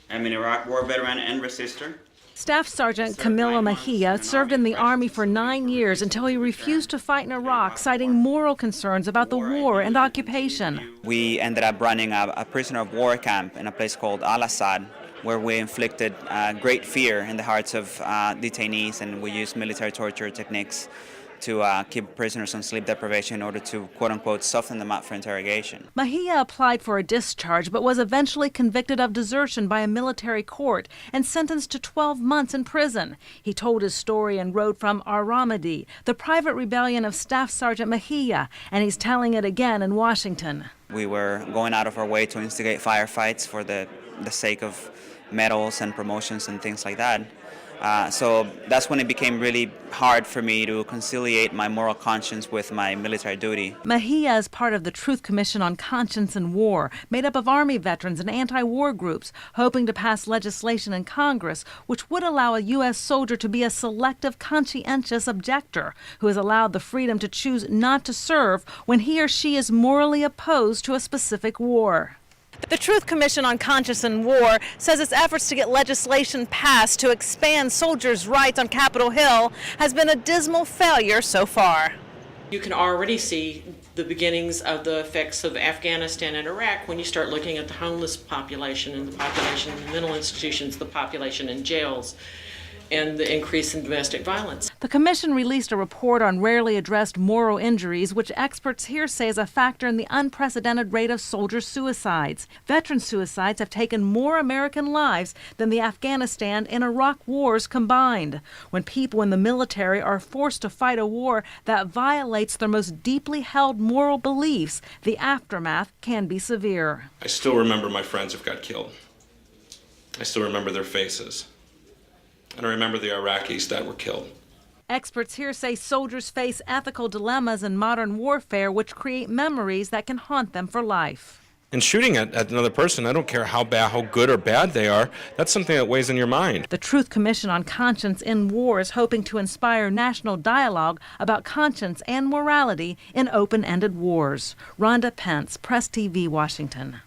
I'm an Iraq War veteran and resister. Staff Sergeant Camilo Mejia served in the Army for 9 years until he refused to fight in Iraq, citing moral concerns about the war and occupation. We ended up running a prisoner of war camp in a place called Al-Assad, where we inflicted great fear in the hearts of detainees, and we used military torture techniques to keep prisoners on sleep deprivation in order to, quote-unquote, soften them up for interrogation. Mejia applied for a discharge but was eventually convicted of desertion by a military court and sentenced to 12 months in prison. He told his story and wrote from Ar-Ramadi, the private rebellion of Staff Sergeant Mejia, and he's telling it again in Washington. We were going out of our way to instigate firefights for the sake of medals and promotions and things like that. So that's when it became really hard for me to conciliate my moral conscience with my military duty. Mejia is part of the Truth Commission on Conscience and War, made up of Army veterans and anti-war groups, hoping to pass legislation in Congress which would allow a U.S. soldier to be a selective, conscientious objector who is allowed the freedom to choose not to serve when he or she is morally opposed to a specific war. The Truth Commission on Conscience and War says its efforts to get legislation passed to expand soldiers' rights on Capitol Hill has been a dismal failure so far. You can already see the beginnings of the effects of Afghanistan and Iraq when you start looking at the homeless population and the population in mental institutions, the population in jails, and the increase in domestic violence. The commission released a report on rarely addressed moral injuries, which experts here say is a factor in the unprecedented rate of soldier suicides. Veteran suicides have taken more American lives than the Afghanistan and Iraq wars combined. When people in the military are forced to fight a war that violates their most deeply held moral beliefs, the aftermath can be severe. I still remember my friends who got killed. I still remember their faces. And I remember the Iraqis that were killed. Experts here say soldiers face ethical dilemmas in modern warfare which create memories that can haunt them for life. And shooting at another person, I don't care how good or bad they are, that's something that weighs in your mind. The Truth Commission on Conscience in War is hoping to inspire national dialogue about conscience and morality in open-ended wars. Rhonda Pence, Press TV, Washington.